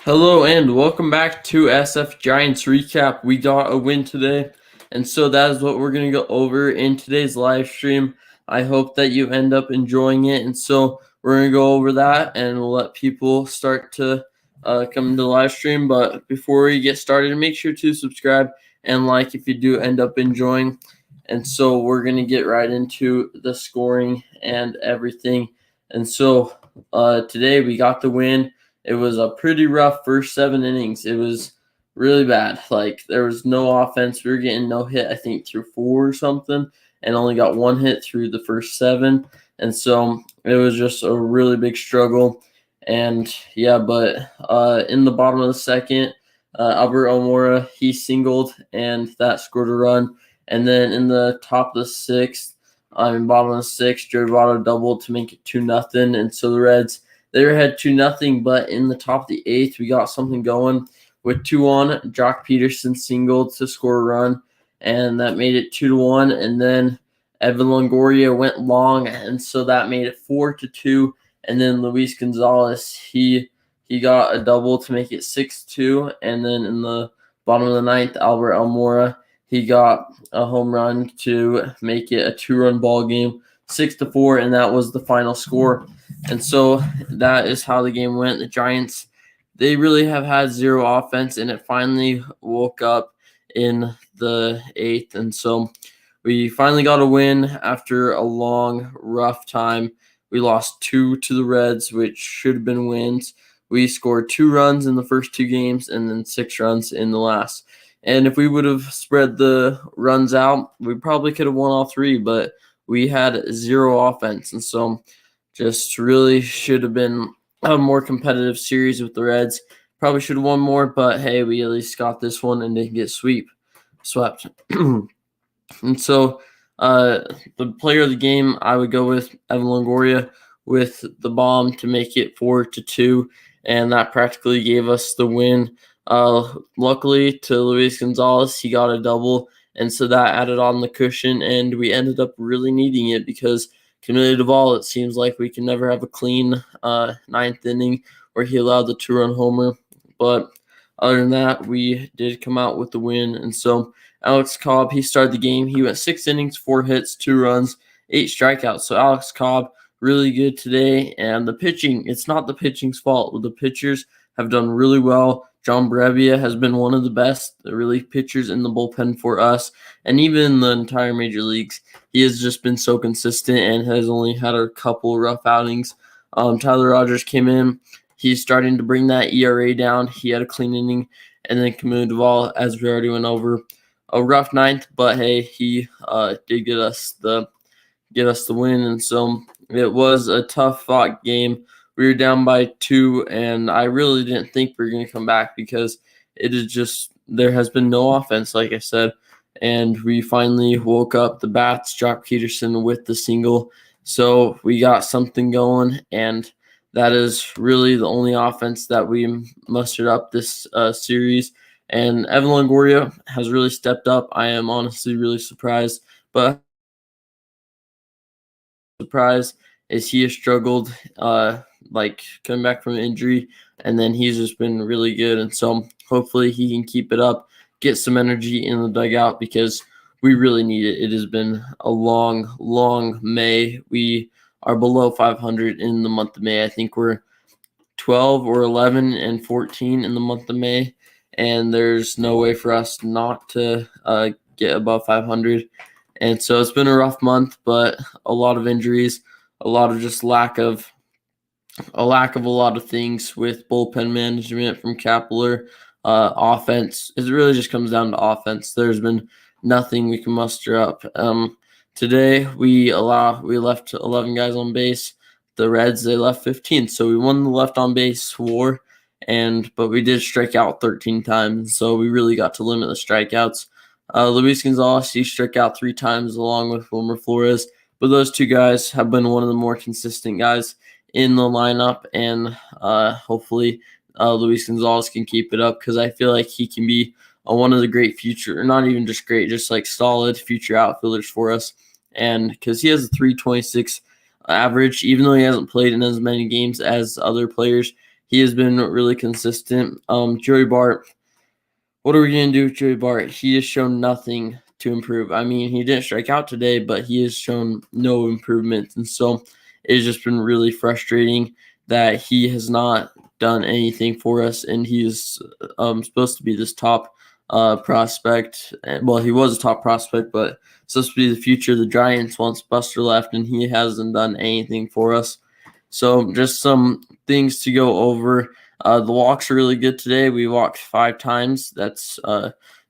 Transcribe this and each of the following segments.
Hello and welcome back to SF Giants Recap. We got a win today, and so that is what we're going to go over in today's live stream. I hope that you end up enjoying it, and so we're going to go over that, and we'll let people start to come to the live stream. But before we get started, make sure to subscribe and like if you do end up enjoying. And so we're going to get right into the scoring and everything. And so today we got the win. It was a pretty rough first 7 innings. It was really bad. Like, there was no offense. We were getting no hit, I think, through 4 or something, and only got 1 hit through the first 7. And so it was just a really big struggle. And yeah, but in the bottom of the second, Albert Almora, he singled, and that scored a run. And then in the top of the sixth, bottom of the sixth, Joey Votto doubled to make it 2-0. And so the Reds, they were ahead 2-0, but in the top of the eighth, we got something going with 2 on. Jock Peterson singled to score a run, and that made it 2-1. And then Evan Longoria went long, and so that made it 4-2. And then Luis Gonzalez, he got a double to make it 6-2. And then in the bottom of the ninth, Albert Almora, he got a home run to make it a 2-run ball game, 6-4, and that was the final score. And so that is how the game went. The Giants, they really have had zero offense, and it finally woke up in the eighth. And so we finally got a win after a long, rough time. We lost 2 to the Reds, which should have been wins. We scored 2 runs in the first 2 games and then 6 runs in the last. And if we would have spread the runs out, we probably could have won all 3, but we had zero offense. And so just really should have been a more competitive series with the Reds. Probably should have won more, but hey, we at least got this one and didn't get swept. And so the player of the game, I would go with Evan Longoria with the bomb to make it 4-2, and that practically gave us the win. Luckily to Luis Gonzalez, he got a double, and so that added on the cushion, and we ended up really needing it because Camilo Duvall, it seems like we can never have a clean ninth inning where he allowed the 2-run homer. But other than that, we did come out with the win. And so Alex Cobb, he started the game. He went 6 innings, 4 hits, 2 runs, 8 strikeouts. So Alex Cobb, really good today. And the pitching, it's not the pitching's fault. The pitchers have done really well. John Brevia has been one of the best relief pitchers in the bullpen for us, and even the entire major leagues. He has just been so consistent and has only had a couple rough outings. Tyler Rogers came in. He's starting to bring that ERA down. He had a clean inning. And then Camilo Duvall, as we already went over, a rough ninth, but hey, he did get us the win. And so it was a tough fought game. We were down by 2, and I really didn't think we were going to come back because it is just, there has been no offense, like I said, and we finally woke up the bats, Jock Peterson with the single. So we got something going, and that is really the only offense that we mustered up this series. And Evan Longoria has really stepped up. I am honestly really surprised, but surprise is he has struggled like coming back from injury, and then he's just been really good. And so hopefully he can keep it up, get some energy in the dugout because we really need it. It has been a long May. We are below 500 in the month of May. I think we're 12 or 11 and 14 in the month of May, and there's no way for us not to get above 500. And so it's been a rough month, but a lot of injuries, a lot of just lack of a lot of things with bullpen management from Kapler. Offense, it really just comes down to offense. There's been nothing we can muster up. Today we left 11 guys on base. The Reds, they left 15, so we won the left on base war, but we did strike out 13 times, so we really got to limit the strikeouts. Luis Gonzalez, he struck out 3 times along with Wilmer Flores, but those 2 guys have been one of the more consistent guys in the lineup, and hopefully Luis Gonzalez can keep it up because I feel like he can be one of the great future, or not even just great, just like solid future outfielders for us. And because he has a 3.26 average, even though he hasn't played in as many games as other players, he has been really consistent. Joey Bart, what are we going to do with Joey Bart? He has shown nothing to improve. I mean, he didn't strike out today, but he has shown no improvement. And so it's just been really frustrating that he has not done anything for us. And he is supposed to be this top prospect. Well, he was a top prospect, but supposed to be the future of the Giants once Buster left, and he hasn't done anything for us. So just some things to go over. The walks are really good today. We walked 5 times. That's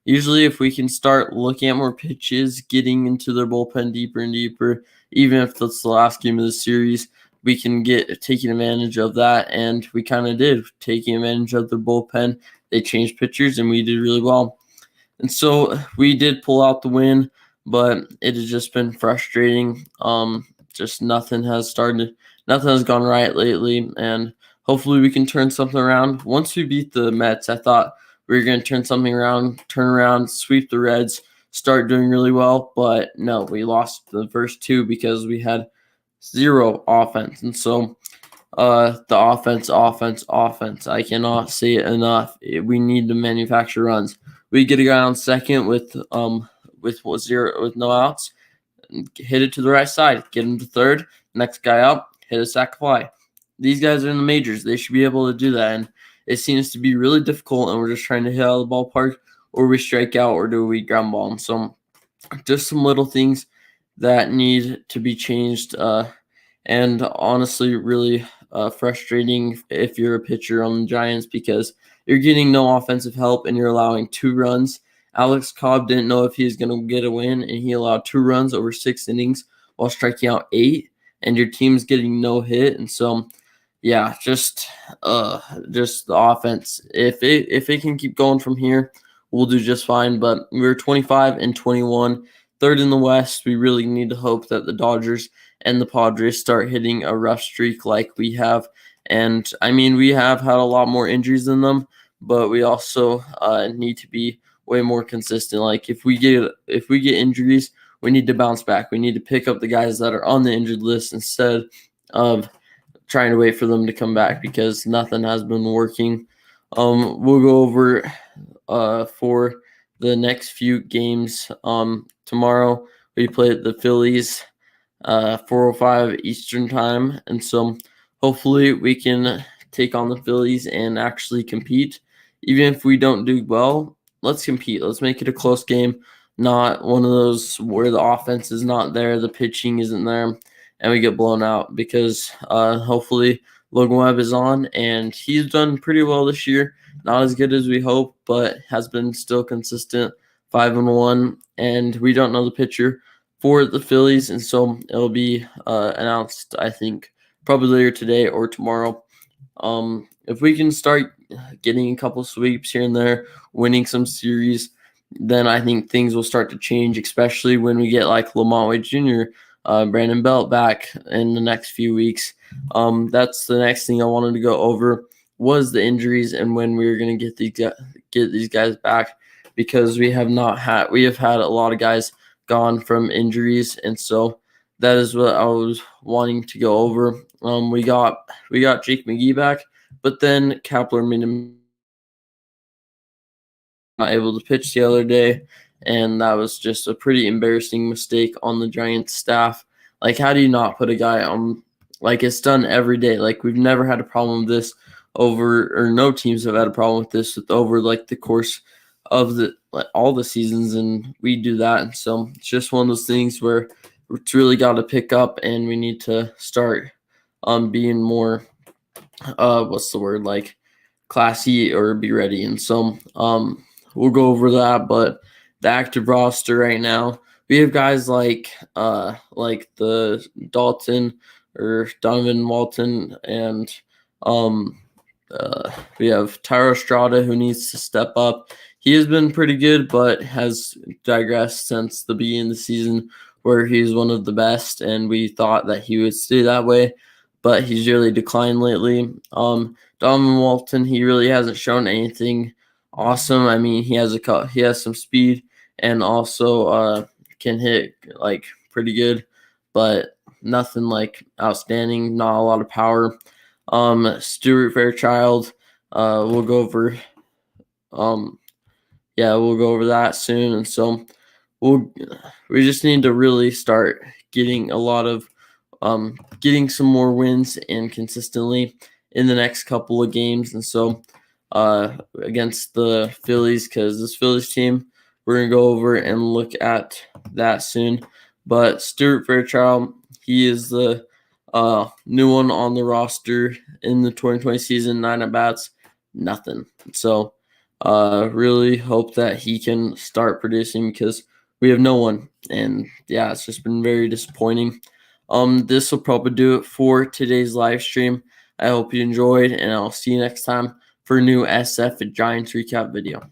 usually if we can start looking at more pitches, getting into their bullpen deeper and deeper, even if that's the last game of the series, we can get taking advantage of that. And we kind of did, taking advantage of the bullpen. They changed pitchers, and we did really well. And so we did pull out the win, but it has just been frustrating. Just nothing has gone right lately, and hopefully we can turn something around. Once we beat the Mets, I thought we were going to turn around, sweep the Reds, start doing really well, but no, we lost the first 2 because we had 0 offense. And so the offense. I cannot say it enough. We need to manufacture runs. We get a guy on second with no outs, hit it to the right side, get him to third. Next guy up, hit a sac fly. These guys are in the majors. They should be able to do that, and it seems to be really difficult. And we're just trying to hit out of the ballpark, or we strike out, or do we ground ball. And so, just some little things that need to be changed. And honestly, really frustrating if you're a pitcher on the Giants, because you're getting no offensive help and you're allowing 2 runs. Alex Cobb didn't know if he was going to get a win, and he allowed 2 runs over 6 innings while striking out 8, and your team's getting no hit. And so, yeah, just the offense. If it can keep going from here, we'll do just fine. But we're 25-21, third in the West. We really need to hope that the Dodgers and the Padres start hitting a rough streak like we have. And I mean, we have had a lot more injuries than them, but we also need to be way more consistent. Like if we get injuries, we need to bounce back. We need to pick up the guys that are on the injured list instead of trying to wait for them to come back, because nothing has been working. We'll go over for the next few games. Tomorrow we play the Phillies, 4:05 Eastern time, and so hopefully we can take on the Phillies and actually compete. Even if we don't do well, let's compete. Let's make it a close game, not one of those where the offense is not there, the pitching isn't there, and we get blown out. Because hopefully Logan Webb is on, and he's done pretty well this year. Not as good as we hope, but has been still consistent, 5-1, and we don't know the pitcher for the Phillies, and so it'll be announced, I think, probably later today or tomorrow. If we can start getting a couple sweeps here and there, winning some series, then I think things will start to change, especially when we get like Lamont Wade Jr., Brandon Belt back in the next few weeks. That's the next thing I wanted to go over, was the injuries and when we were going to get these guys back, because we have had a lot of guys gone from injuries, and so that is what I was wanting to go over. We got Jake McGee back, but then Kepler made him not able to pitch the other day, and that was just a pretty embarrassing mistake on the Giants staff. Like, how do you not put a guy on? Like, it's done every day. Like, we've never had a problem with this or no teams have had a problem with this over like the course of all the seasons, and we do that. And so it's just one of those things where it's really got to pick up, and we need to start being more like classy or be ready. And so we'll go over that. But the active roster right now, we have guys like the Dalton or Donovan Walton, and we have Tyro Estrada, who needs to step up. He has been pretty good, but has digressed since the beginning of the season, where he's one of the best, and we thought that he would stay that way, but he's really declined lately. Donovan Walton, he really hasn't shown anything awesome. I mean, he has some speed, and also can hit like pretty good, but nothing like outstanding. Not a lot of power. Stuart Fairchild. We'll go over we'll go over that soon. And so we just need to really start getting a lot of getting some more wins and consistently in the next couple of games. And so against the Phillies, because this Phillies team, we're going to go over and look at that soon. But Stuart Fairchild, he is the new one on the roster in the 2020 season, 9 at-bats, nothing. So really hope that he can start producing because we have no one. And yeah, it's just been very disappointing. This will probably do it for today's live stream. I hope you enjoyed, and I'll see you next time for a new SF Giants recap video.